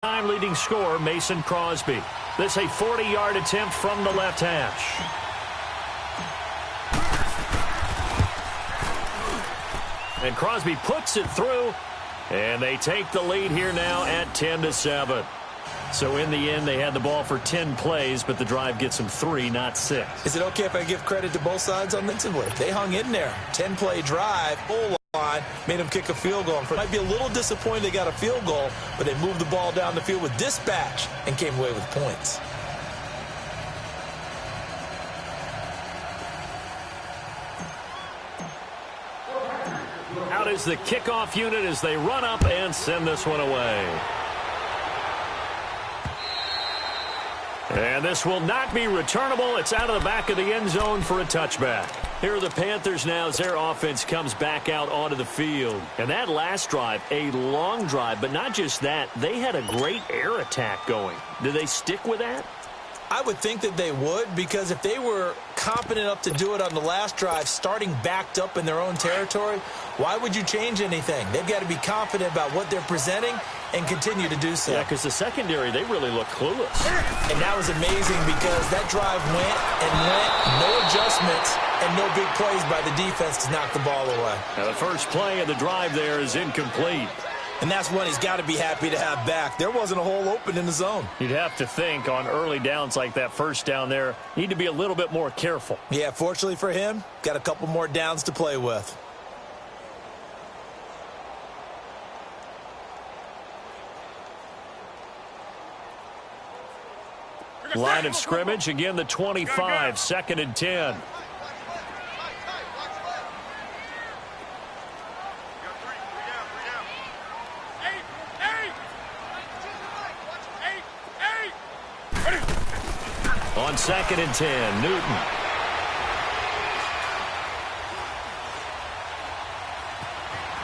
Time leading scorer, Mason Crosby. This a 40-yard attempt from the left hash. And Crosby puts it through, and they take the lead here now at 10-7. So in the end, they had the ball for 10 plays, but the drive gets them 3, not 6. Is it okay if I give credit to both sides offensively? They hung in there. 10-play drive, goal line, made them kick a field goal. Might be a little disappointed they got a field goal, but they moved the ball down the field with dispatch and came away with points. Out is the kickoff unit as they run up and send this one away. And this will not be returnable. It's out of the back of the end zone for a touchback. Here are the Panthers now as their offense comes back out onto the field. And that last drive, a long drive, but not just that. They had a great air attack going. Do they stick with that? I would think that they would, because if they were competent enough to do it on the last drive, starting backed up in their own territory, why would you change anything? They've got to be confident about what they're presenting and continue to do so. Yeah, because the secondary, they really look clueless. And that was amazing because that drive went and went, no adjustments, and no big plays by the defense to knock the ball away. Now the first play of the drive there is incomplete. And that's one he's got to be happy to have back. There wasn't a hole open in the zone. You'd have to think on early downs like that first down there, need to be a little bit more careful. Yeah, fortunately for him, got a couple more downs to play with. Line of scrimmage, again the 25, 2nd and 10. On 2nd and 10, Newton.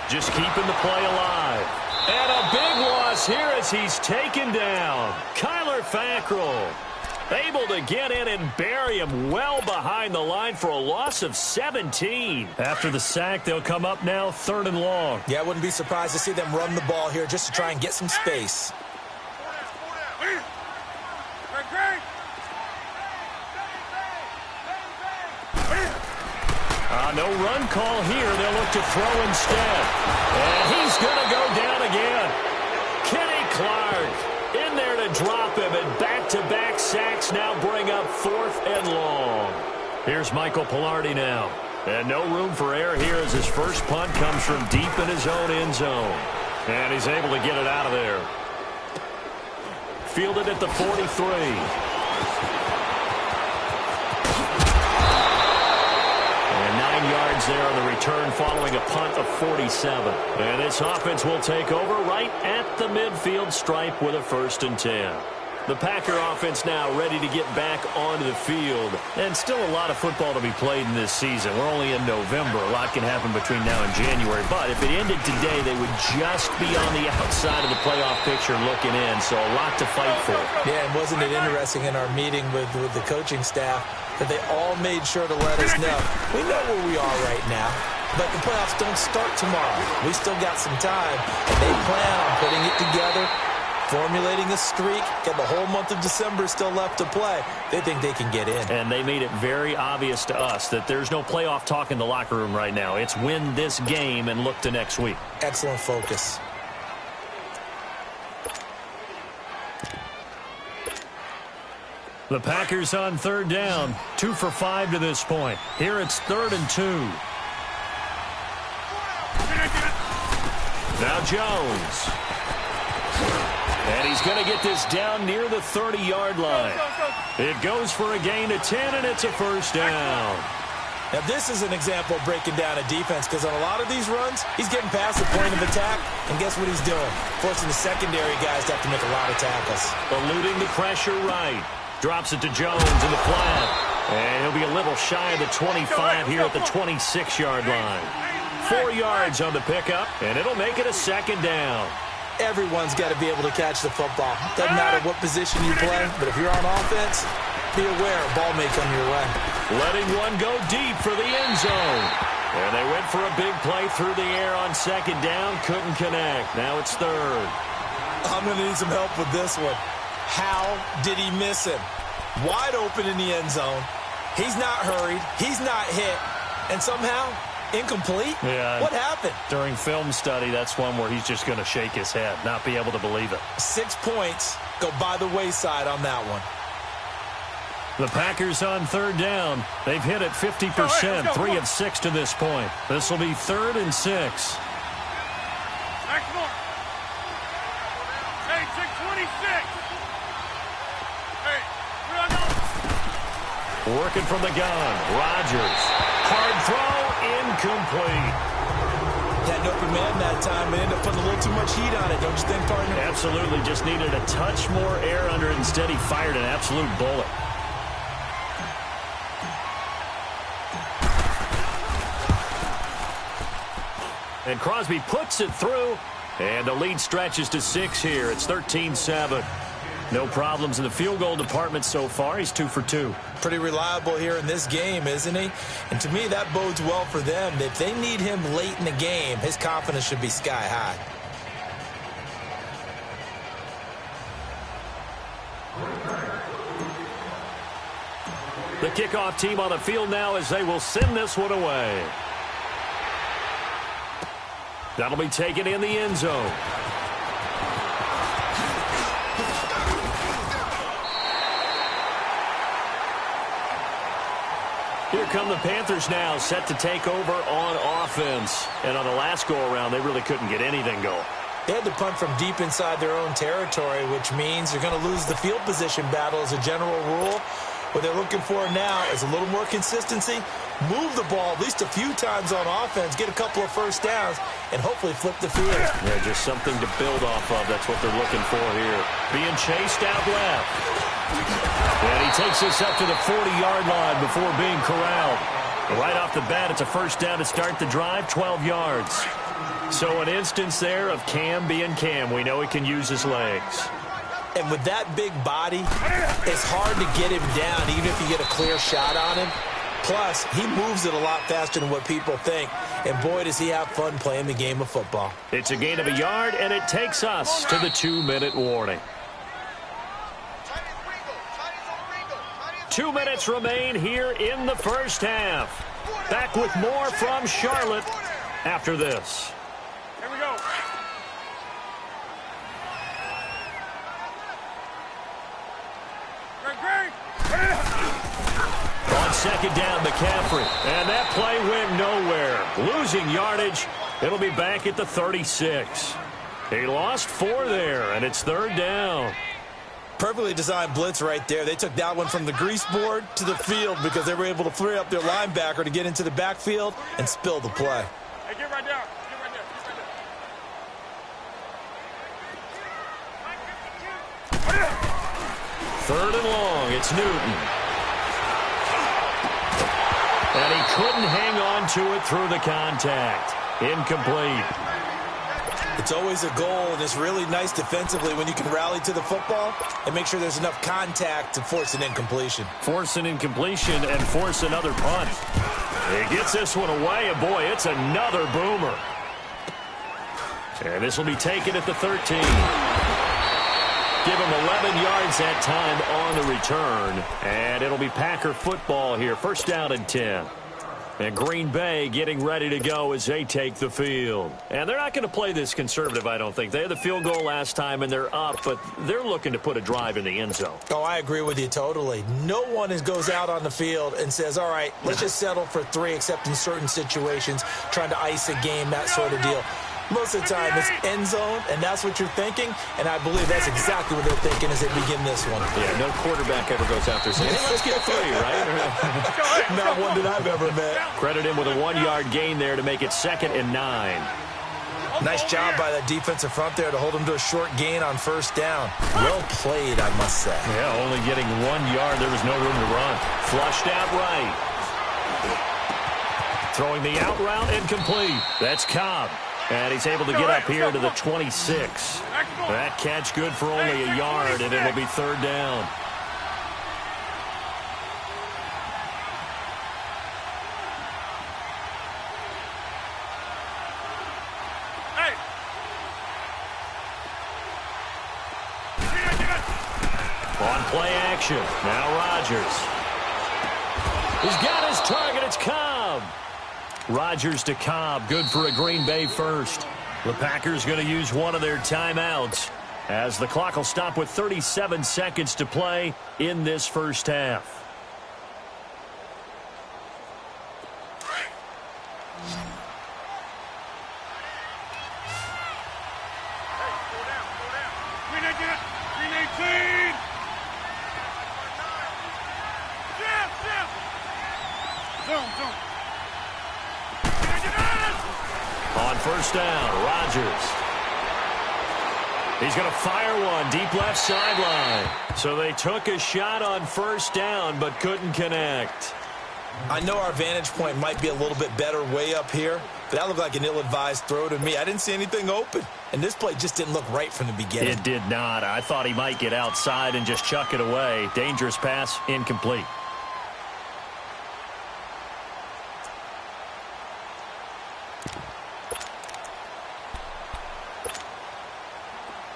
Just keeping the play alive. And a big loss here as he's taken down. Kyler Fackrell able to get in and bury him well behind the line for a loss of 17. After the sack, they'll come up now 3rd and long. Yeah, I wouldn't be surprised to see them run the ball here just to try and get some space. No run call here. They'll look to throw instead. And he's going to go down again. Kenny Clark in there to drop him. And back-to-back sacks now bring up 4th and long. Here's Michael Pilardi now. And no room for error here as his first punt comes from deep in his own end zone. And he's able to get it out of there. Fielded at the 43. Yards there on the return following a punt of 47. And this offense will take over right at the midfield stripe with a 1st and 10. The Packer offense now ready to get back onto the field. And still a lot of football to be played in this season. We're only in November. A lot can happen between now and January. But if it ended today, they would just be on the outside of the playoff picture looking in. So a lot to fight for. Yeah, and wasn't it interesting in our meeting with the coaching staff that they all made sure to let us know. We know where we are right now, but the playoffs don't start tomorrow. We still got some time, and they plan on putting it together, formulating a streak, got the whole month of December still left to play. They think they can get in. And they made it very obvious to us that there's no playoff talk in the locker room right now. It's win this game and look to next week. Excellent focus. The Packers on 3rd down, 2 for 5 to this point. Here it's 3rd and 2. Now Jones. And he's going to get this down near the 30-yard line. It goes for a gain of 10, and it's a 1st down. Now, this is an example of breaking down a defense, because on a lot of these runs, he's getting past the point of attack, and guess what he's doing? Forcing the secondary guys to have to make a lot of tackles. Eluding the pressure right. Drops it to Jones in the flat. And he'll be a little shy of the 25 here at the 26-yard line. 4 yards on the pickup, and it'll make it a 2nd down. Everyone's got to be able to catch the football. Doesn't matter what position you play, but if you're on offense, be aware a ball may come your way. Letting one go deep for the end zone. And they went for a big play through the air on 2nd down. Couldn't connect. Now it's 3rd. I'm going to need some help with this one. How did he miss him? Wide open in the end zone. He's not hurried. He's not hit. And somehow, incomplete? Yeah. What happened? During film study, that's one where he's just going to shake his head, not be able to believe it. 6 points go by the wayside on that one. The Packers on third down. They've hit it 50%, 3 of 6 to this point. This will be 3rd and 6. Hey, 626. Hey, working from the gun. Rodgers. Hard throw, incomplete. Had an open man that time, but ended up putting a little too much heat on it, don't you think, partner? Absolutely. Just needed a touch more air under it. Instead, he fired an absolute bullet. And Crosby puts it through, and the lead stretches to 6 here. It's 13-7. No problems in the field goal department so far. He's 2 for 2. Pretty reliable here in this game, isn't he? And to me, that bodes well for them. If they need him late in the game, his confidence should be sky high. The kickoff team on the field now as they will send this one away. That'll be taken in the end zone. Here come the Panthers now, set to take over on offense. And on the last go-around, they really couldn't get anything going. They had to punt from deep inside their own territory, which means they're going to lose the field position battle as a general rule. What they're looking for now is a little more consistency, move the ball at least a few times on offense, get a couple of first downs, and hopefully flip the field. Yeah, just something to build off of. That's what they're looking for here. Being chased out left. And he takes this up to the 40-yard line before being corralled. Right off the bat, it's a first down to start the drive, 12 yards. So an instance there of Cam being Cam. We know he can use his legs. And with that big body, it's hard to get him down, even if you get a clear shot on him. Plus, he moves it a lot faster than what people think. And boy, does he have fun playing the game of football. It's a gain of a yard, and it takes us to the 2-minute warning. 2 minutes remain here in the first half. Back with more from Charlotte after this. Here we go. On second down, McCaffrey. And that play went nowhere. Losing yardage. It'll be back at the 36. He lost 4 there, and it's third down. Perfectly designed blitz right there. They took that one from the grease board to the field because they were able to free up their linebacker to get into the backfield and spill the play. Hey, get right down. Get right down. Get right down. Third and long. It's Newton. And he couldn't hang on to it through the contact. Incomplete. It's always a goal, and it's really nice defensively when you can rally to the football and make sure there's enough contact to force an incompletion. Force an incompletion and force another punt. He gets this one away, and boy, it's another boomer. And this will be taken at the 13. Give him 11 yards that time on the return. And it'll be Packer football here. First down and 10. And Green Bay getting ready to go as they take the field. And they're not going to play this conservative, I don't think. They had the field goal last time, and they're up, but they're looking to put a drive in the end zone. Oh, I agree with you totally. No one goes out on the field and says, all right, let's just settle for 3, except in certain situations, trying to ice a game, that sort of deal. Most of the time, it's end zone, and that's what you're thinking, and I believe that's exactly what they're thinking as they begin this one. Yeah, no quarterback ever goes out there saying, hey, let's get 3, right? Not one that I've ever met. Credit him with a 1-yard gain there to make it 2nd and 9. Nice job by that defensive front there to hold him to a short gain on first down. Well played, I must say. Yeah, only getting 1 yard. There was no room to run. Flushed out right. Throwing the out route incomplete. That's Cobb. And he's able to get up here to the 26. That catch good for only a yard, and it'll be third down. Hey! play action. Now Rodgers. He's got his target. It's Cobb. Rodgers to Cobb. Good for a Green Bay first. The Packers going to use one of their timeouts as the clock will stop with 37 seconds to play in this first half. On first down, Rodgers. He's going to fire one deep left sideline. So they took a shot on first down but couldn't connect. I know our vantage point might be a little bit better way up here, but that looked like an ill-advised throw to me. I didn't see anything open, and this play just didn't look right from the beginning. It did not. I thought he might get outside and just chuck it away. Dangerous pass, incomplete.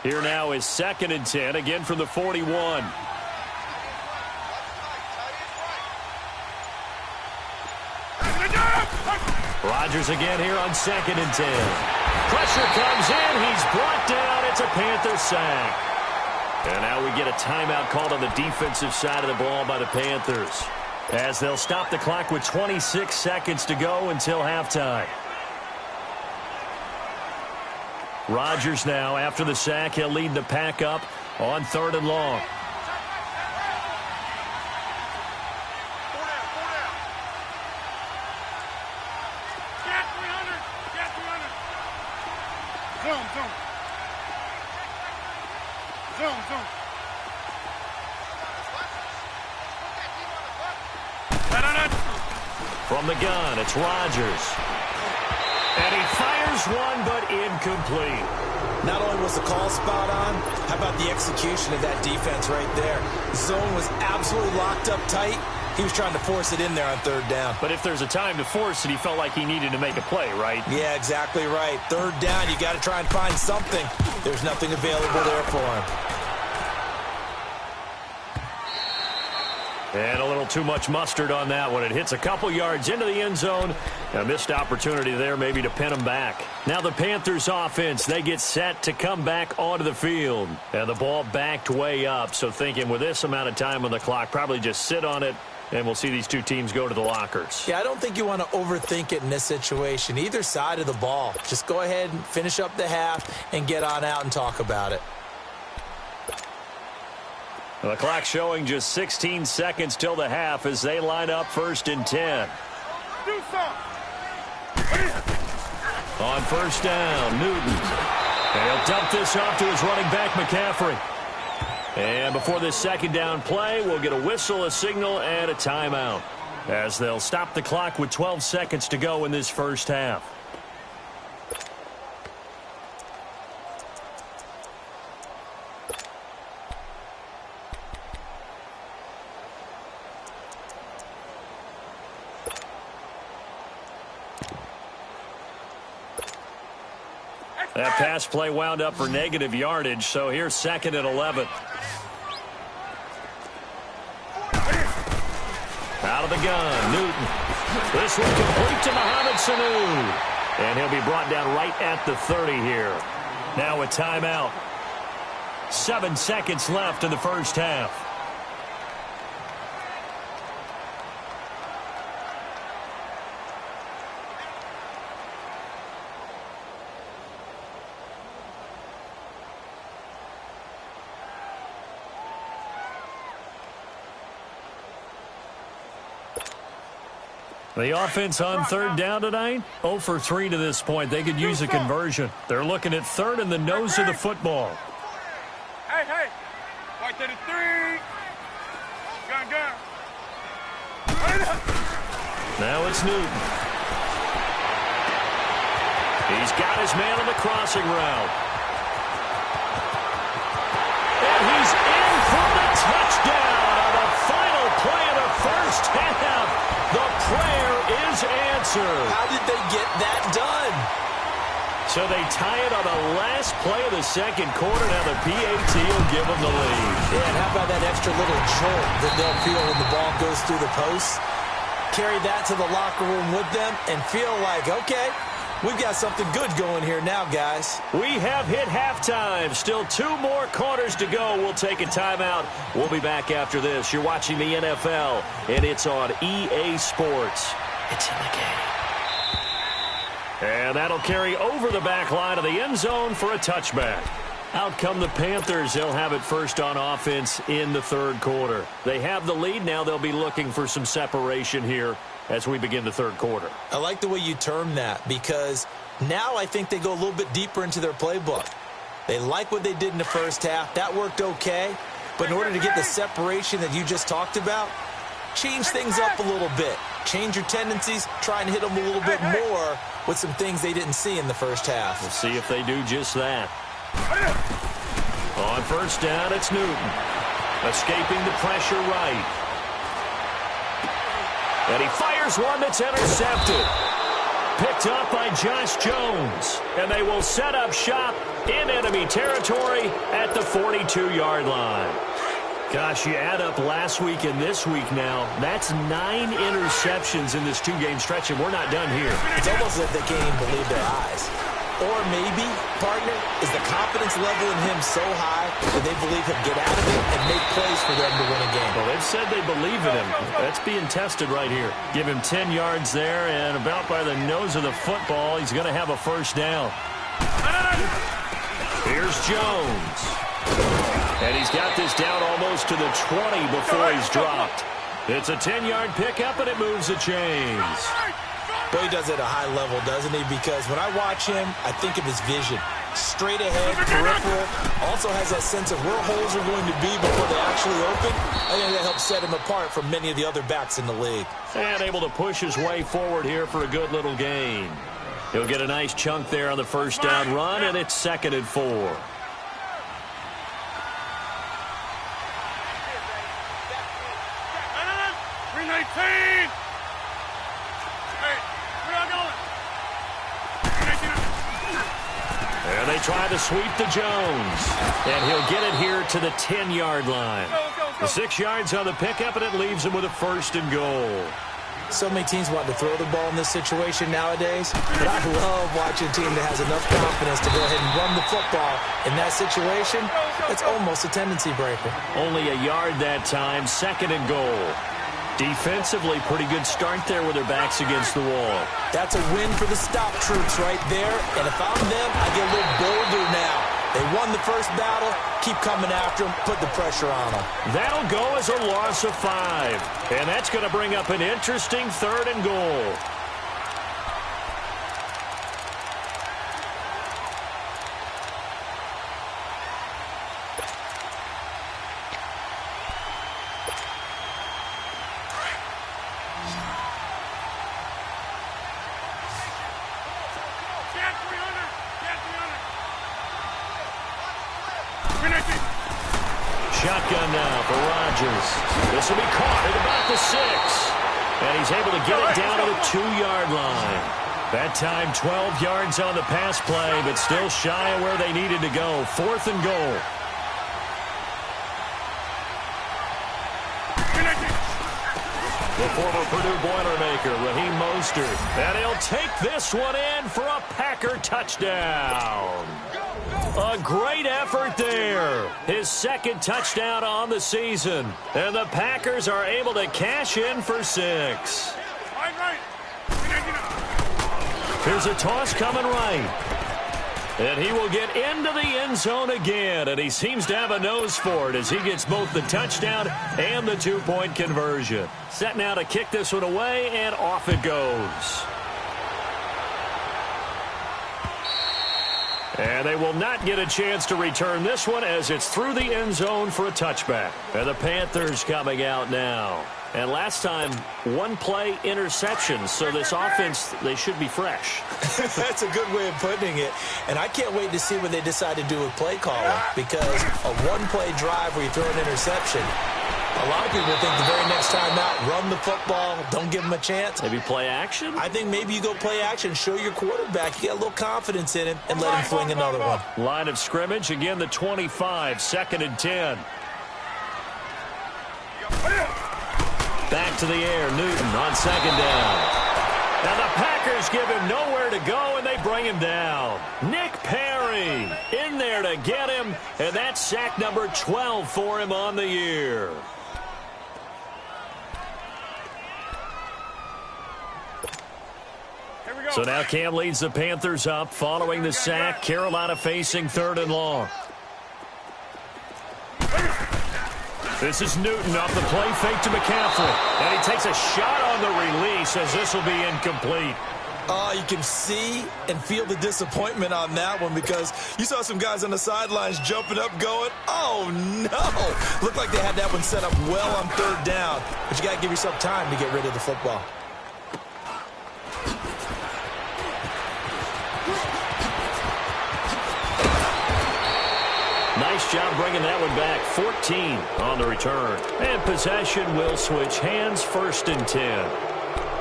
Here now is 2nd and 10, again from the 41. Rodgers again here on 2nd and 10. Pressure comes in. He's brought down. It's a Panther sack. And now we get a timeout called on the defensive side of the ball by the Panthers, as they'll stop the clock with 26 seconds to go until halftime. Rodgers now, after the sack, he'll lead the pack up on 3rd and long. From the gun, it's Rodgers. And he fires one, but incomplete. Not only was the call spot on, how about the execution of that defense right there? The zone was absolutely locked up tight. He was trying to force it in there on 3rd down. But if there's a time to force it, he felt like he needed to make a play, right? Yeah, exactly right. 3rd down, you got to try and find something. There's nothing available there for him. And a little too much mustard on that one. It hits a couple yards into the end zone. A missed opportunity there maybe to pin him back. Now the Panthers offense, they get set to come back onto the field. And the ball backed way up. So thinking with this amount of time on the clock, probably just sit on it, and we'll see these two teams go to the lockers. Yeah, I don't think you want to overthink it in this situation. Either side of the ball. Just go ahead and finish up the half and get on out and talk about it. The clock showing just 16 seconds till the half as they line up 1st and 10. On first down, Newton. And he'll dump this off to his running back, McCaffrey. And before this 2nd down play, we'll get a whistle, a signal, and a timeout, as they'll stop the clock with 12 seconds to go in this first half. That pass play wound up for negative yardage, so here's 2nd and 11. Out of the gun, Newton. This one complete to Mohamed Sanu. And he'll be brought down right at the 30 here. Now a timeout. 7 seconds left in the first half. The offense on 3rd down tonight, 0 for 3 to this point. They could use a conversion. They're looking at 3rd and the nose of the football. Hey, hey. Right to the 3. Gun. Now it's Newton. He's got his man on the crossing route. And he's in for the touchdown on the final play of the first half. The prayer is answered. How did they get that done? So they tie it on the last play of the 2nd quarter. Now the PAT will give them the lead. Yeah, and how about that extra little jolt that they'll feel when the ball goes through the posts? Carry that to the locker room with them and feel like, okay, we've got something good going here now, guys. We have hit halftime. Still 2 more quarters to go. We'll take a timeout. We'll be back after this. You're watching the NFL, and it's on EA Sports. It's in the game. And that'll carry over the back line of the end zone for a touchback. Out come the Panthers. They'll have it first on offense in the third quarter. They have the lead. Now they'll be looking for some separation here as we begin the third quarter. I like the way you term that because now I think they go a little bit deeper into their playbook. They like what they did in the first half. That worked okay. But in order to get the separation that you just talked about, change things up a little bit. Change your tendencies. Try and hit them a little bit more with some things they didn't see in the first half. We'll see if they do just that. On first down, it's Newton. Escaping the pressure right. And he fires one that's intercepted. Picked up by Josh Jones. And they will set up shop in enemy territory at the 42-yard line. Gosh, you add up last week and this week now, that's 9 interceptions in this 2-game stretch, and we're not done here. It's almost like they can't even believe their eyes. Or maybe, partner, is the confidence level in him so high that they believe he'll get out of it and make plays for them to win a game. Well, they've said they believe in him. That's being tested right here. Give him 10 yards there, and about by the nose of the football, he's going to have a first down. Here's Jones. And he's got this down almost to the 20 before he's dropped. It's a 10-yard pickup, and it moves the chains. Boy, he does it at a high level, doesn't he? Because when I watch him, I think of his vision. Straight ahead, peripheral. Also has that sense of where holes are going to be before they actually open. I think that helps set him apart from many of the other backs in the league. And able to push his way forward here for a good little gain. He'll get a nice chunk there on the first down run, and it's 2nd and 4. 319! And they try to sweep to Jones. And he'll get it here to the 10-yard line. The 6 yards on the pickup, and it leaves him with a 1st and goal. So many teams want to throw the ball in this situation nowadays, but I love watching a team that has enough confidence to go ahead and run the football. In that situation, it's almost a tendency breaker. Only a yard that time, 2nd and goal. Defensively, pretty good start there with their backs against the wall. That's a win for the stop troops right there. And if I'm them, I get a little bolder now. They won the first battle. Keep coming after them. Put the pressure on them. That'll go as a loss of 5. And that's going to bring up an interesting 3rd and goal. Shotgun now for Rodgers. This will be caught at about the 6. And he's able to get it down to the 2-yard line. That time 12 yards on the pass play, but still shy of where they needed to go. 4th and goal. The former Purdue Boilermaker, Raheem Mostert. And he'll take this one in for a Packer touchdown. A great effort there. His 2nd touchdown on the season. And the Packers are able to cash in for 6. Here's a toss coming right. And he will get into the end zone again. And he seems to have a nose for it as he gets both the touchdown and the 2-point conversion. Set now to kick this one away, and off it goes. And they will not get a chance to return this one as it's through the end zone for a touchback. And the Panthers coming out now. And last time, 1-play interception. So this offense, they should be fresh. That's a good way of putting it. And I can't wait to see what they decide to do with play calling. Because a 1-play drive where you throw an interception, a lot of people think the very next time out, run the football, don't give them a chance. Maybe play action? I think maybe you go play action, show your quarterback, you get a little confidence in him, and let him fling another one. Line of scrimmage, again the 25, 2nd and 10. Back to the air, Newton on second down. Now the Packers give him nowhere to go, and they bring him down. Nick Perry in there to get him, and that's sack number 12 for him on the year. So now Cam leads the Panthers up following the sack. Carolina facing 3rd and long. This is Newton off the play fake to McCaffrey. And he takes a shot on the release as this will be incomplete. You can see and feel the disappointment on that one because you saw some guys on the sidelines jumping up going, oh, no. Looked like they had that one set up well on 3rd down. But you got to give yourself time to get rid of the football. Nice job bringing that one back. 14 on the return. And possession will switch hands, 1st and 10.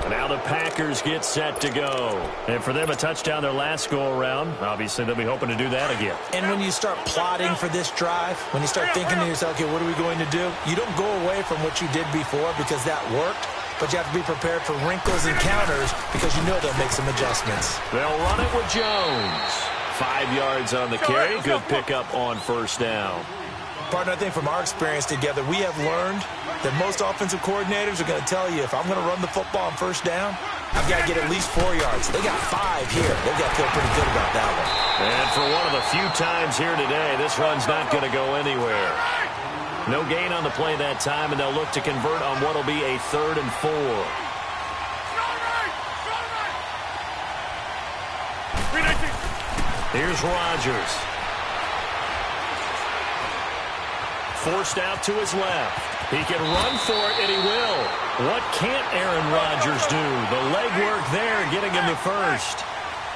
Now the Packers get set to go. And for them, a touchdown their last go-around. Obviously, they'll be hoping to do that again. And when you start plotting for this drive, when you start thinking to yourself, okay, what are we going to do? You don't go away from what you did before because that worked. But you have to be prepared for wrinkles and counters because you know they'll make some adjustments. They'll run it with Jones. 5 yards on the carry. Good pickup on 1st down. Partner, I think from our experience together, we have learned that most offensive coordinators are going to tell you, if I'm going to run the football on 1st down, I've got to get at least 4 yards. They got 5 here. They've got to feel pretty good about that one. And for one of the few times here today, this run's not going to go anywhere. No gain on the play that time, and they'll look to convert on what will be a 3rd and 4. Here's Rodgers. Forced out to his left. He can run for it, and he will. What can't Aaron Rodgers do? The legwork there, getting him the 1st.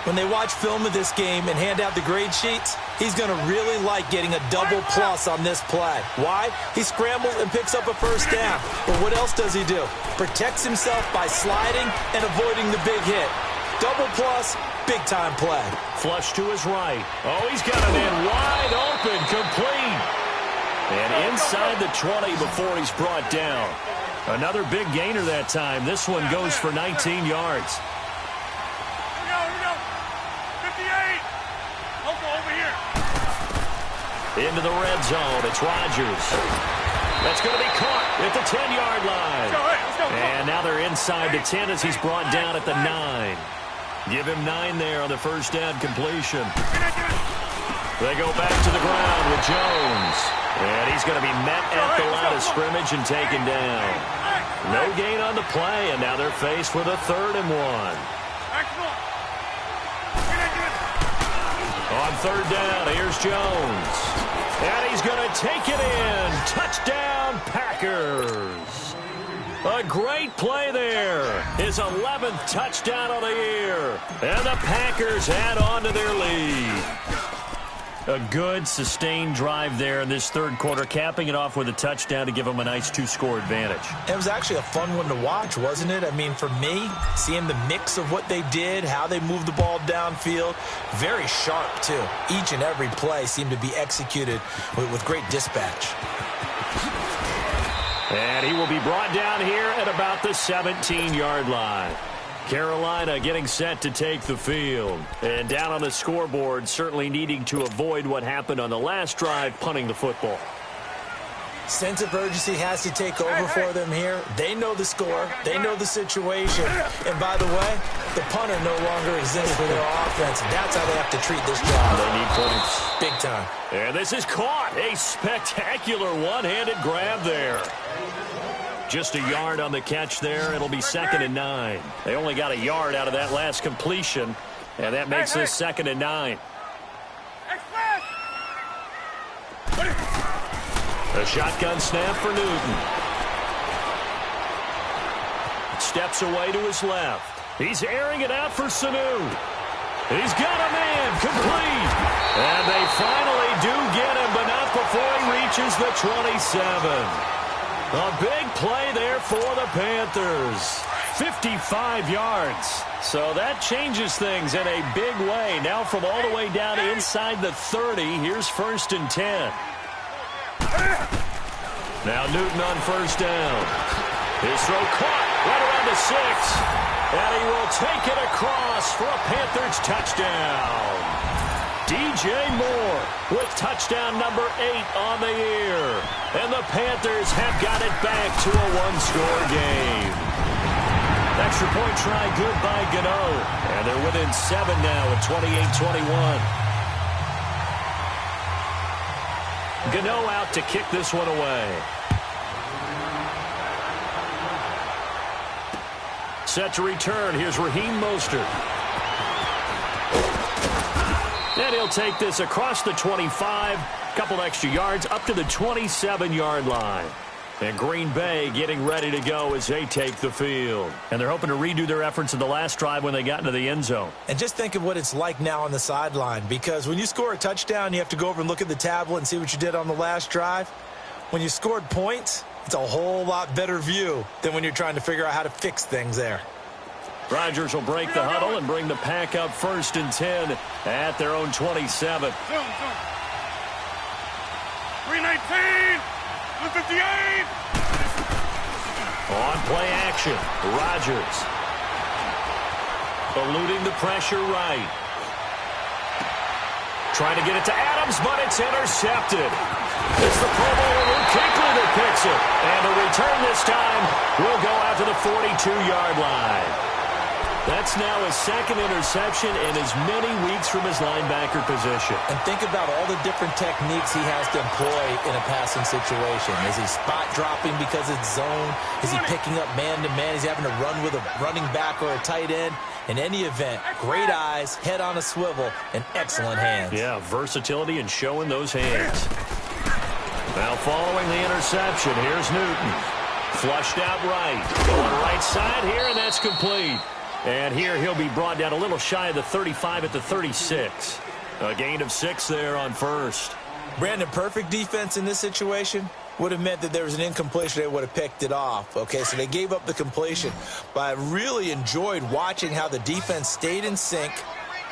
When they watch film of this game and hand out the grade sheets, he's going to really like getting a double plus on this play. Why? He scrambles and picks up a 1st down. But what else does he do? Protects himself by sliding and avoiding the big hit. Double plus, big-time play. Flush to his right. Oh, he's got it in wide open, complete. And inside the 20 before he's brought down. Another big gainer that time. This one goes for 19 yards. Here we go. 58. Over here. Into the red zone. It's Rodgers. That's going to be caught at the 10-yard line. Let's go. And now they're inside the 10 as he's brought down at the 9. Give him 9 there on the 1st down completion. They go back to the ground with Jones. And he's going to be met at the line of scrimmage and taken down. No gain on the play, and now they're faced with a 3rd and 1. On 3rd down, here's Jones. And he's going to take it in. Touchdown, Packers. A great play there. His 11th touchdown of the year. And the Packers add on to their lead. A good, sustained drive there in this 3rd quarter, capping it off with a touchdown to give them a nice 2-score advantage. It was actually a fun one to watch, wasn't it? I mean, for me, seeing the mix of what they did, how they moved the ball downfield, very sharp, too. Each and every play seemed to be executed with great dispatch. And he will be brought down here at about the 17-yard line. Carolina getting set to take the field. And down on the scoreboard, certainly needing to avoid what happened on the last drive, punting the football. Sense of urgency has to take over for them here. They know the score. They know the situation. And by the way, the punter no longer exists for their offense. That's how they have to treat this job. They need points. Big time. And this is caught. A spectacular one-handed grab there. Just a yard on the catch there. It'll be 2nd and 9. They only got a yard out of that last completion, and that makes this 2nd and 9. A shotgun snap for Newton. Steps away to his left. He's airing it out for Sanu. He's got a man, complete. And they finally do get him, but not before he reaches the 27. A big play there for the Panthers. 55 yards. So that changes things in a big way. Now from all the way down inside the 30, here's 1st and 10. Now Newton on first down. His throw caught right around the 6. And he will take it across for a Panthers touchdown. DJ Moore with touchdown number 8 on the year. And the Panthers have got it back to a one-score game. Extra point try good by Gano. And they're within 7 now at 28-21. Gano out to kick this one away. Set to return. Here's Raheem Mostert. And he'll take this across the 25. Couple extra yards up to the 27-yard line. And Green Bay getting ready to go as they take the field. And they're hoping to redo their efforts in the last drive when they got into the end zone. And just think of what it's like now on the sideline. Because when you score a touchdown, you have to go over and look at the tablet and see what you did on the last drive. When you scored points, it's a whole lot better view than when you're trying to figure out how to fix things there. Rodgers will break the huddle and bring the pack up 1st and 10 at their own 27. 319, 258. On play action, Rodgers. Eluding the pressure right. Trying to get it to Adams, but it's intercepted. It's the Pro Bowler Luke Kuechly that picks it. And the return this time will go out to the 42-yard line. That's now his 2nd interception in as many weeks from his linebacker position. And think about all the different techniques he has to employ in a passing situation. Is he spot dropping because it's zone? Is he picking up man-to-man? Is he having to run with a running back or a tight end? In any event, great eyes, head on a swivel, and excellent hands. Yeah, versatility and showing those hands. Now following the interception, here's Newton. Flushed out right. Going right side here, and that's complete. And here he'll be brought down a little shy of the 35 at the 36. A gain of 6 there on first. Brandon, perfect defense in this situation would have meant that there was an incompletion. They would have picked it off. Okay, so they gave up the completion. But I really enjoyed watching how the defense stayed in sync,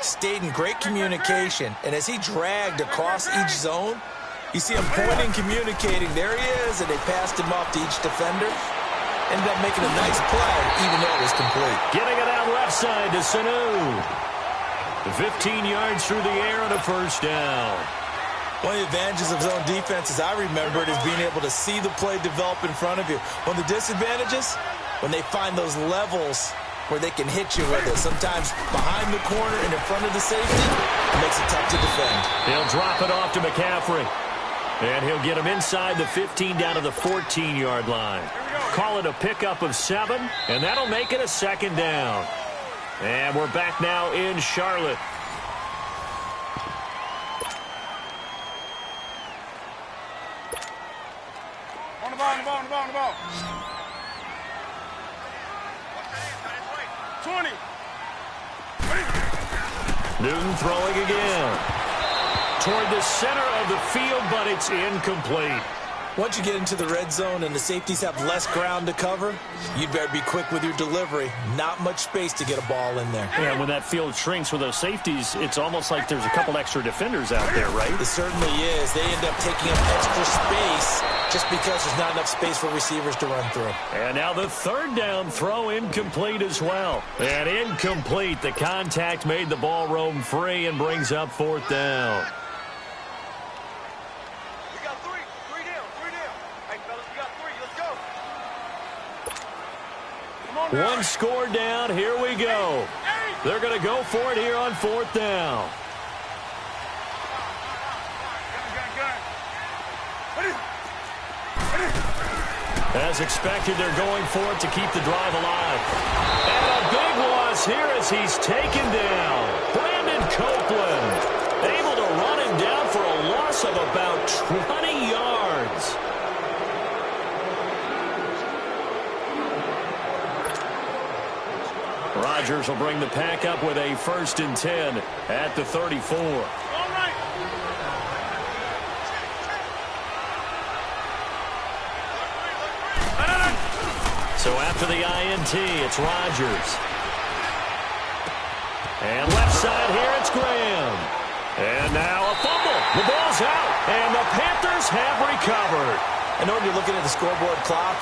stayed in great communication. And as he dragged across each zone, you see him pointing, communicating. There he is, and they passed him off to each defender. Ended up making a nice play, even though it was complete. Getting it out left side to Sanu. 15 yards through the air and a first down. One of the advantages of zone defense, as I remember it, is being able to see the play develop in front of you. One of the disadvantages, when they find those levels where they can hit you with it. Sometimes behind the corner and in front of the safety, it makes it tough to defend. He'll drop it off to McCaffrey. And he'll get him inside the 15 down to the 14-yard line. Call it a pickup of 7, and that'll make it a 2nd down. And we're back now in Charlotte. On the ball, on the ball, on the ball, on the ball. 20. Newton throwing again. Toward the center of the field, but it's incomplete. Once you get into the red zone and the safeties have less ground to cover, you'd better be quick with your delivery. Not much space to get a ball in there. Yeah, when that field shrinks with those safeties, it's almost like there's a couple extra defenders out there, right? It certainly is. They end up taking up extra space just because there's not enough space for receivers to run through. And now the 3rd down throw incomplete as well. And incomplete. The contact made the ball roam free and brings up 4th down. One score down. Here we go. They're going to go for it here on 4th down. As expected, they're going for it to keep the drive alive. And a big loss here as he's taken down. Brandon Copeland able to run him down for a loss of about 20 yards. Rodgers will bring the pack up with a 1st and 10 at the 34. All right. So after the INT, it's Rodgers. And left side here, it's Graham. And now a fumble. The ball's out, and the Panthers have recovered. I know when you're looking at the scoreboard clock,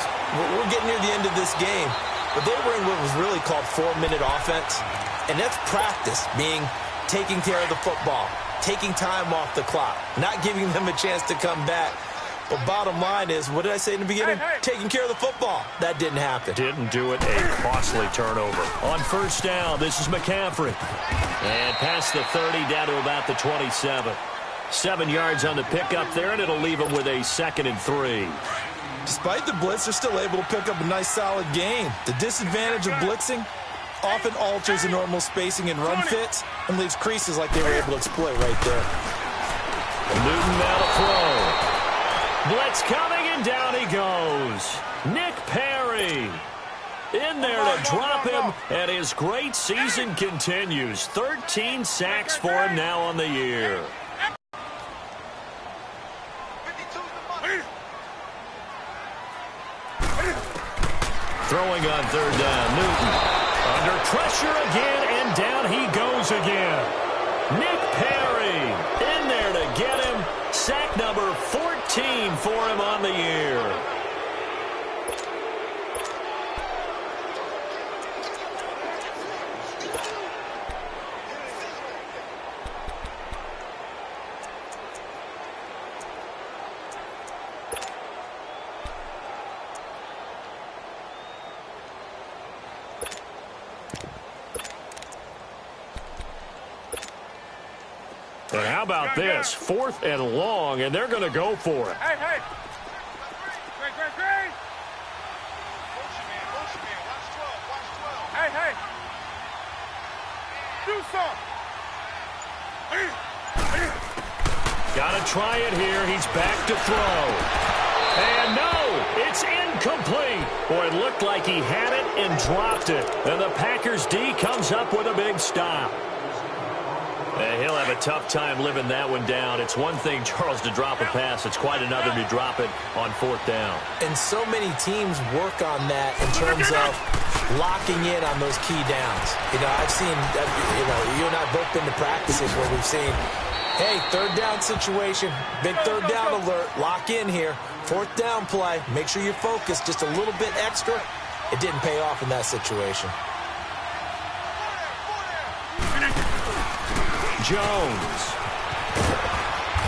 we're getting near the end of this game, but they were in what was really called 4-minute offense, and that's practice, meaning taking care of the football, taking time off the clock, not giving them a chance to come back. But bottom line is, what did I say in the beginning? Taking care of the football. That didn't happen. Didn't do it. A costly turnover. On first down, this is McCaffrey. And past the 30, down to about the 27. 7 yards on the pickup there, and it'll leave them with a 2nd and 3. Despite the blitz, they're still able to pick up a nice, solid gain. The disadvantage of blitzing often alters the normal spacing and run fits and leaves creases like they were able to exploit right there. Newton now to throw. Blitz coming, and down he goes. Nick Perry in there to drop him, and his great season continues. 13 sacks for him now on the year. Throwing on third down, Newton. Under pressure again, and down he goes again. Nick Perry in there to get him. Sack number 14 for him on the year. And how about this? 4th and long, and they're going to go for it. Hey, hey. Great. Motion man. Watch 12. Hey, hey. Do something. Got to try it here. He's back to throw. And no, it's incomplete. Boy, it looked like he had it and dropped it. And the Packers D comes up with a big stop. He'll have a tough time living that one down. It's one thing, Charles, to drop a pass. It's quite another to drop it on 4th down. And so many teams work on that in terms of locking in on those key downs. You know, I've seen, you and I both been to practices where we've seen, hey, 3rd down situation, big 3rd down alert, lock in here. 4th down play, make sure you're focused just a little bit extra. It didn't pay off in that situation. Jones.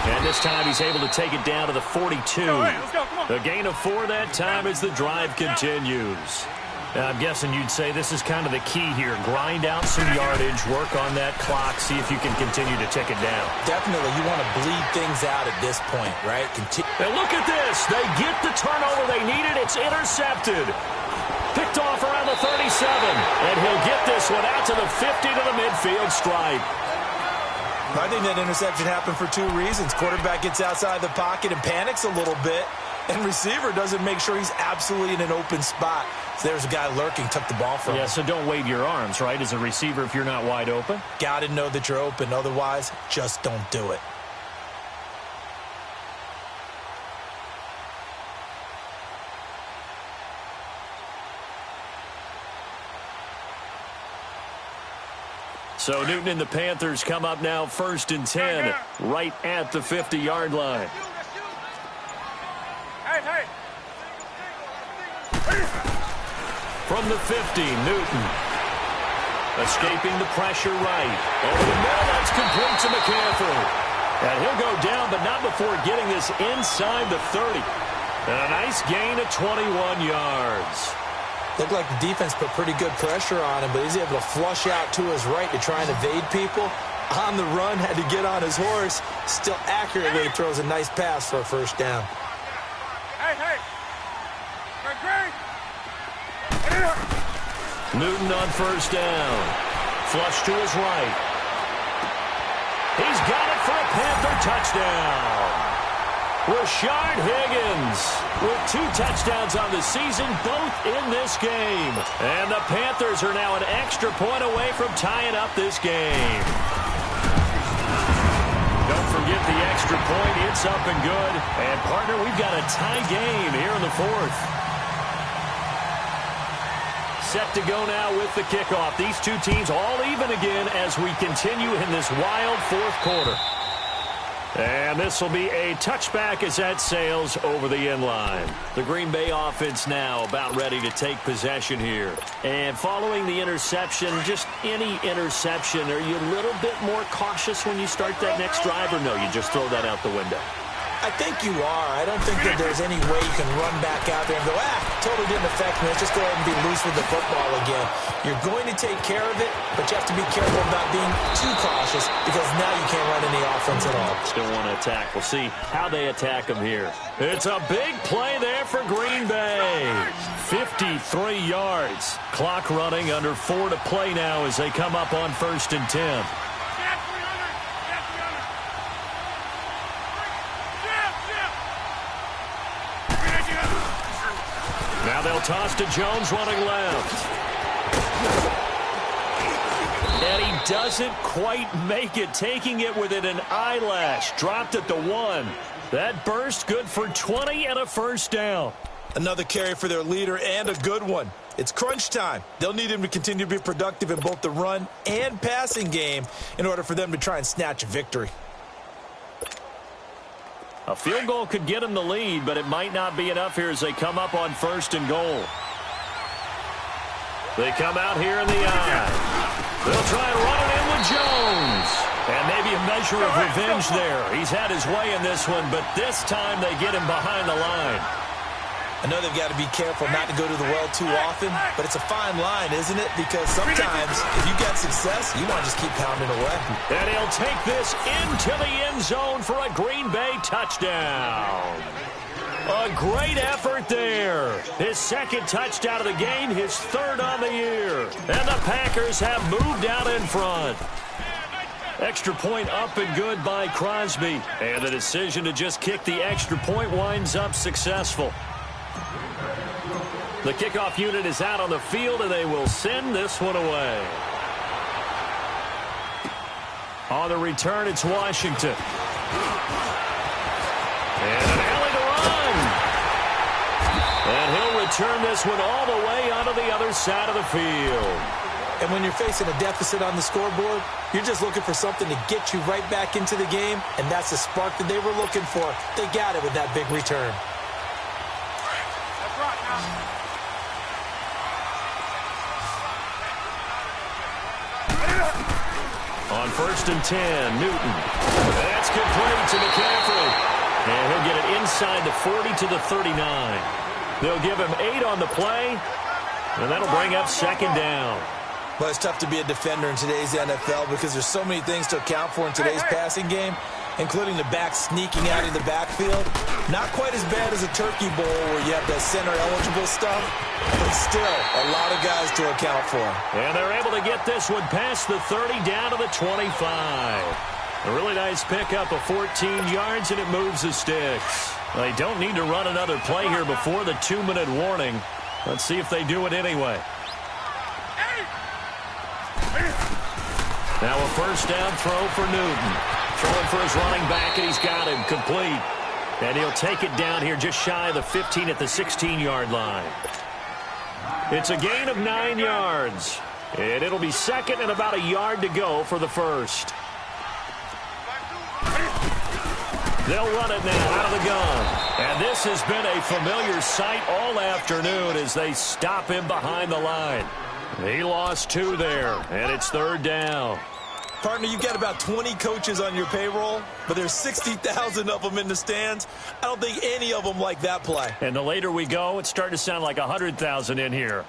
And this time he's able to take it down to the 42. A gain of 4 that time as the drive continues. Now, I'm guessing you'd say this is kind of the key here. Grind out some yardage, work on that clock, see if you can continue to tick it down. Definitely. You want to bleed things out at this point, right? And look at this. They get the turnover they needed. It's intercepted. Picked off around the 37. And he'll get this one out to the 50 to the midfield stripe. I think that interception happened for 2 reasons. Quarterback gets outside the pocket and panics a little bit, and receiver doesn't make sure he's absolutely in an open spot. So there's a guy lurking, took the ball from him. Yeah, so don't wave your arms, right, as a receiver if you're not wide open? Got to know that you're open. Otherwise, just don't do it. So Newton and the Panthers come up now 1st and 10, right at the 50-yard line. Hey. From the 50, Newton. Escaping the pressure right. Over the middle, that's complete to McCaffrey. And he'll go down, but not before getting this inside the 30. And a nice gain of 21 yards. Looked like the defense put pretty good pressure on him, but he's able to flush out to his right to try and evade people. On the run, had to get on his horse. Still accurately throws a nice pass for a 1st down. Hey. Newton on 1st down. Flush to his right. He's got it for a Panther touchdown. Rashard Higgins with 2 touchdowns on the season, both in this game. And the Panthers are now an extra point away from tying up this game. Don't forget the extra point. It's up and good. And, partner, we've got a tie game here in the 4th. Set to go now with the kickoff. These 2 teams all even again as we continue in this wild 4th quarter. And this will be a touchback as that sails over the end line. The Green Bay offense now about ready to take possession here. And following the interception, just any interception, are you a little bit more cautious when you start that next drive, or no, you just throw that out the window? I think you are. I don't think that there's any way you can run back out there and go, totally didn't affect me. Let's just go ahead and be loose with the football again. You're going to take care of it, but you have to be careful about being too cautious because now you can't run any offense at all. Still want to attack. We'll see how they attack them here. It's a big play there for Green Bay. 53 yards. Clock running, under 4 to play now as they come up on 1st and 10. Now they'll toss to Jones running left. And he doesn't quite make it, taking it within an eyelash. Dropped at the 1. That burst good for 20 and a first down. Another carry for their leader and a good one. It's crunch time. They'll need him to continue to be productive in both the run and passing game in order for them to try and snatch a victory. A field goal could get him the lead, but it might not be enough here as they come up on 1st and goal. They come out here in the eye. They'll try and run it in with Jones. And maybe a measure of revenge there. He's had his way in this one, but this time they get him behind the line. I know they've got to be careful not to go to the well too often, but it's a fine line, isn't it? Because sometimes if you get success, you want to just keep pounding away. And he'll take this into the end zone for a Green Bay touchdown. A great effort there. His 2nd touchdown of the game, his 3rd on the year. And the Packers have moved out in front. Extra point up and good by Crosby. And the decision to just kick the extra point winds up successful. The kickoff unit is out on the field, and they will send this one away. On the return, it's Washington. And an alley to run. And he'll return this one all the way onto the other side of the field. And when you're facing a deficit on the scoreboard, you're just looking for something to get you right back into the game, and that's the spark that they were looking for. They got it with that big return. That's right now. On 1st and 10, Newton. That's complete to McCaffrey. And he'll get it inside the 40 to the 39. They'll give him 8 on the play, and that'll bring up 2nd down. Well, it's tough to be a defender in today's NFL because there's so many things to account for in today's passing game, including the back sneaking out in the backfield. Not quite as bad as a turkey bowl where you have that center-eligible stuff, but still a lot of guys to account for. And they're able to get this one past the 30 down to the 25. A really nice pickup of 14 yards, and it moves the sticks. They don't need to run another play here before the 2-minute warning. Let's see if they do it anyway. Now a first down throw for Newton. Throwing for his running back, and he's got him complete. And he'll take it down here just shy of the 15 at the 16-yard line. It's a gain of 9 yards. And it'll be 2nd and about a yard to go for the first. They'll run it now out of the gun. And this has been a familiar sight all afternoon as they stop him behind the line. He lost 2 there, and it's 3rd down. Partner, you've got about 20 coaches on your payroll, but there's 60,000 of them in the stands. I don't think any of them like that play. And the later we go, it's starting to sound like 100,000 in here.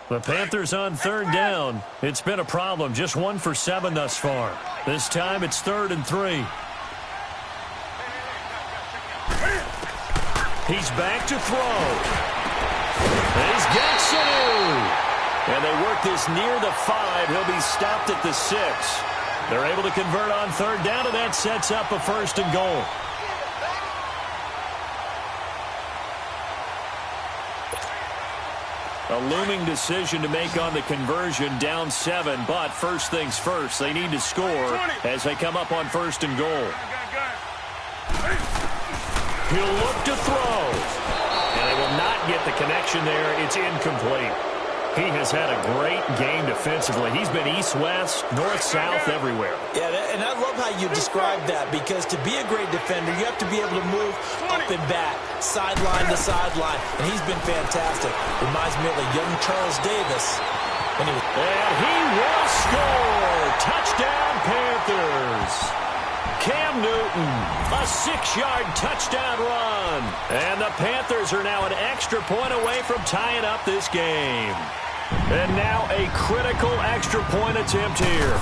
The Panthers on 3rd down. It's been a problem. Just 1 for 7 thus far. This time it's 3rd and 3. He's back to throw. He's got Sanu. And they work this near the 5. He'll be stopped at the 6. They're able to convert on 3rd down, and that sets up a 1st and goal. A looming decision to make on the conversion, down 7, but first things first, they need to score as they come up on 1st and goal. He'll look to throw. And they will not get the connection there. It's incomplete. He has had a great game defensively. He's been east-west, north-south, everywhere. Yeah, and I love how you described that, because to be a great defender, you have to be able to move up and back, sideline to sideline, and he's been fantastic. Reminds me of a young Charles Davis. And he will score! Touchdown, Panthers! Cam Newton, a 6-yard touchdown run. And the Panthers are now an extra point away from tying up this game. And now a critical extra point attempt here.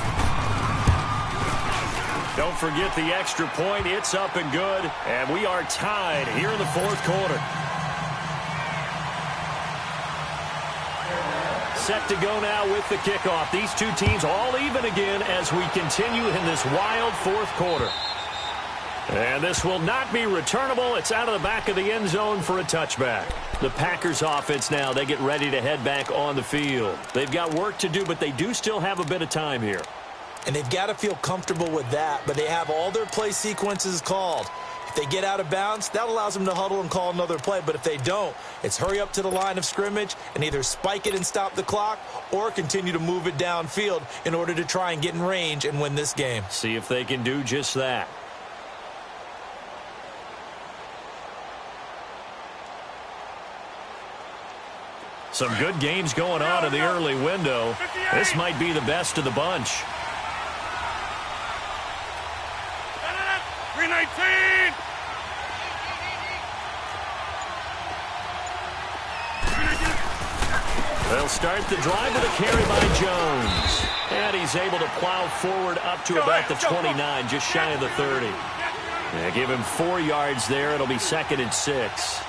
Don't forget the extra point. It's up and good. And we are tied here in the fourth quarter. Set to go now with the kickoff. These two teams all even again as we continue in this wild fourth quarter. And this will not be returnable. It's out of the back of the end zone for a touchback. The Packers offense now, they get ready to head back on the field. They've got work to do, but they do still have a bit of time here. And they've got to feel comfortable with that, but they have all their play sequences called. If they get out of bounds, that allows them to huddle and call another play. But if they don't, it's hurry up to the line of scrimmage and either spike it and stop the clock or continue to move it downfield in order to try and get in range and win this game. See if they can do just that. Some good games going on in the early window. This might be the best of the bunch. 319! They'll start the drive with a carry by Jones. And he's able to plow forward up to about the 29, just shy of the 30. Yeah, give him 4 yards there. It'll be 2nd and 6.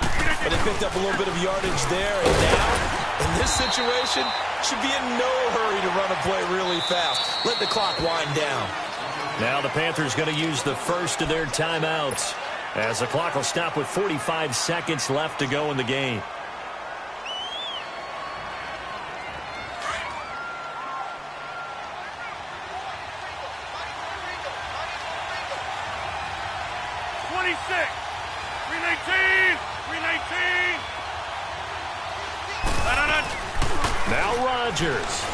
But they picked up a little bit of yardage there, and now, in this situation, should be in no hurry to run a play really fast. Let the clock wind down. Now the Panthers going to use the first of their timeouts, as the clock will stop with 45 seconds left to go in the game. Now Rodgers.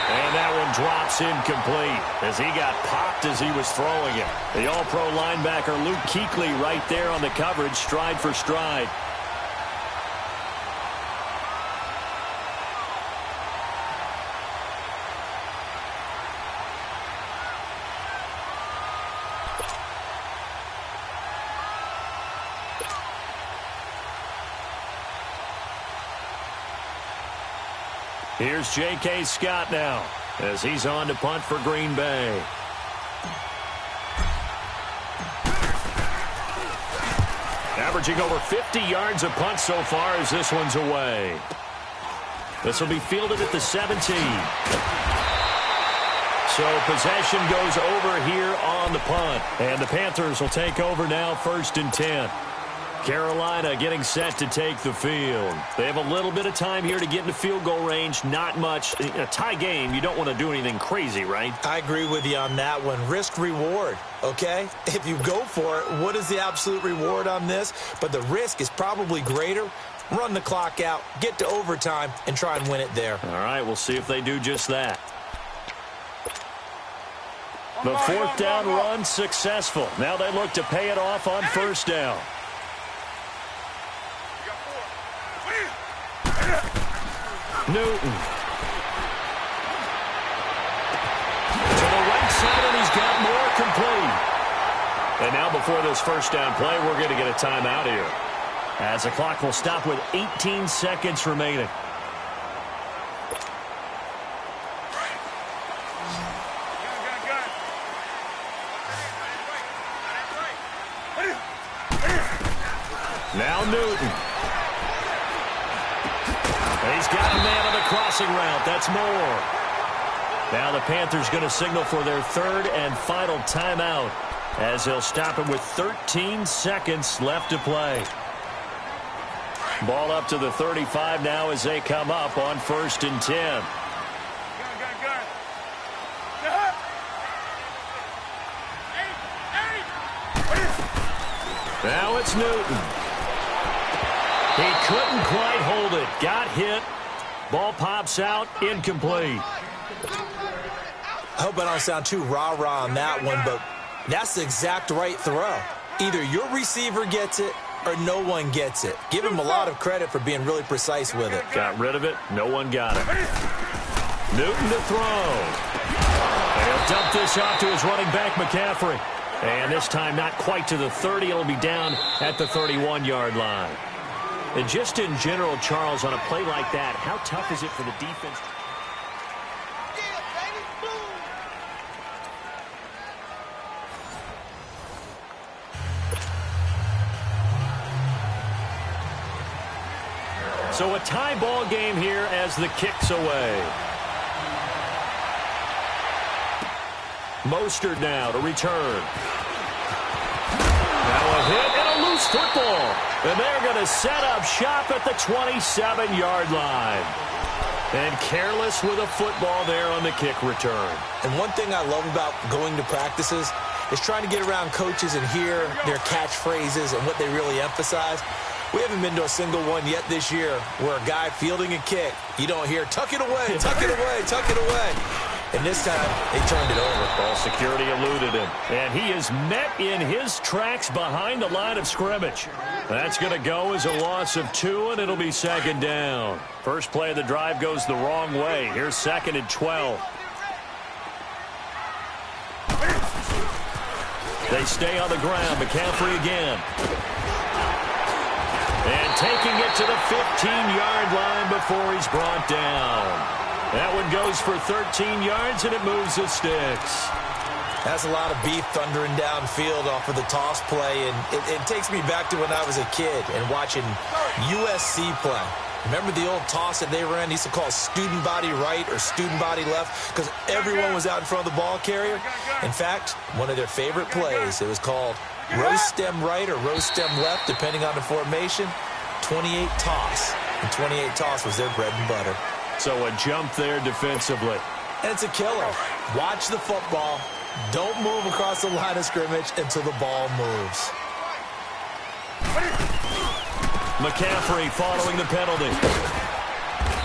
And that one drops incomplete as he got popped as he was throwing it. The All-Pro linebacker Luke Kuechly right there on the coverage, stride for stride. Here's J.K. Scott now as he's on to punt for Green Bay. Averaging over 50 yards a punt so far as this one's away. This will be fielded at the 17. So possession goes over here on the punt. And the Panthers will take over now, 1st and 10. Carolina getting set to take the field. They have a little bit of time here to get into field goal range. Not much. In a tie game, you don't want to do anything crazy, right? I agree with you on that one. Risk reward, okay? If you go for it, what is the absolute reward on this? But the risk is probably greater. Run the clock out, get to overtime, and try and win it there. All right, we'll see if they do just that. The 4th down run successful. Now they look to pay it off on 1st down. Newton. To the right side, and he's got more complete. And now before this 1st down play, we're going to get a timeout here, as the clock will stop with 18 seconds remaining. Now Newton. He's got a man on the crossing route. That's more. Now the Panthers going to signal for their 3rd and final timeout, as they'll stop him with 13 seconds left to play. Ball up to the 35 now as they come up on 1st and 10. Now it's Newton. He couldn't quite hold it. Got hit. Ball pops out. Incomplete. I hope I don't sound too rah-rah on that one, but that's the exact right throw. Either your receiver gets it or no one gets it. Give him a lot of credit for being really precise with it. Got rid of it. No one got it. Newton to throw. And he'll dump this off to his running back, McCaffrey. And this time not quite to the 30. It'll be down at the 31-yard line. And just in general, Charles, on a play like that, how tough is it for the defense? So a tie ball game here as the kick's away. Mostert now to return. Now a hit and a loose football. And they're going to set up shop at the 27-yard line. And careless with a football there on the kick return. And one thing I love about going to practices is trying to get around coaches and hear their catchphrases and what they really emphasize. We haven't been to a single one yet this year where a guy fielding a kick, you don't hear, tuck it away, tuck it away, tuck it away. And this time, they turned it over. Ball security eluded him. And he is met in his tracks behind the line of scrimmage. That's going to go as a loss of 2, and it'll be second down. First play of the drive goes the wrong way. Here's 2nd and 12. They stay on the ground. McCaffrey again. And taking it to the 15-yard line before he's brought down. That one goes for 13 yards, and it moves the sticks. That's a lot of beef thundering downfield off of the toss play, and it takes me back to when I was a kid and watching USC play. Remember the old toss that they ran? They used to call student body right or student body left because everyone was out in front of the ball carrier. In fact, one of their favorite plays, it was called roast stem right or roast stem left, depending on the formation. 28 toss. And 28 toss was their bread and butter. So a jump there defensively. And it's a killer. Watch the football. Don't move across the line of scrimmage until the ball moves. McCaffrey following the penalty.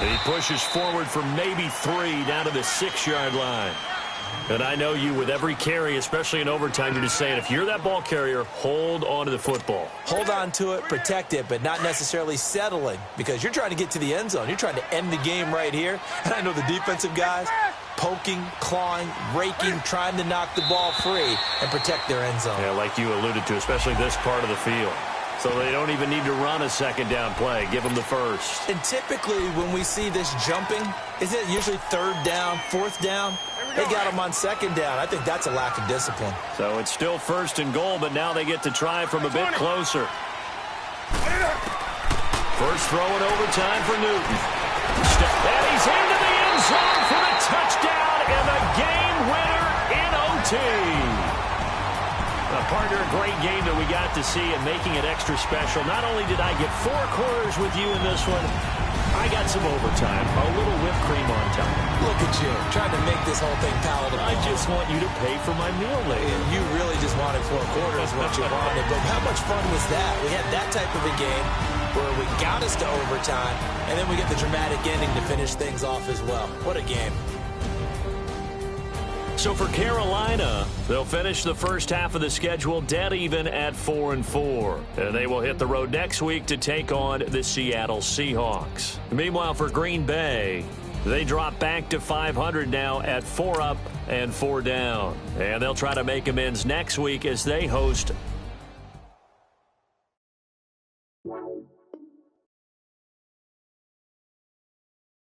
He pushes forward for maybe 3 down to the 6-yard line. And I know you with every carry, especially in overtime, you're just saying if you're that ball carrier, hold on to the football. Hold on to it, protect it, but not necessarily settling because you're trying to get to the end zone. You're trying to end the game right here. And I know the defensive guys poking, clawing, raking, trying to knock the ball free and protect their end zone. Yeah, like you alluded to, especially this part of the field. So they don't even need to run a second down play. Give them the first. And typically when we see this jumping, isn't it usually 3rd down, 4th down? They got them on 2nd down. I think that's a lack of discipline. So it's still 1st and goal, but now they get to try from a bit closer. First throw in overtime for Newton. And he's into the end zone for the touchdown and the game winner in OT. Partner, a great game that we got to see and making it extra special. Not only did I get 4 quarters with you in this one, I got some overtime, a little whipped cream on top. Look at you, trying to make this whole thing palatable. I just want you to pay for my meal later. You really just wanted 4 quarters, what you wanted. But how much fun was that? We had that type of a game where we got us to overtime, and then we get the dramatic ending to finish things off as well. What a game. So for Carolina, they'll finish the first half of the schedule dead even at 4-4. And they will hit the road next week to take on the Seattle Seahawks. Meanwhile, for Green Bay, they drop back to 500 now at 4 up and 4 down. And they'll try to make amends next week as they host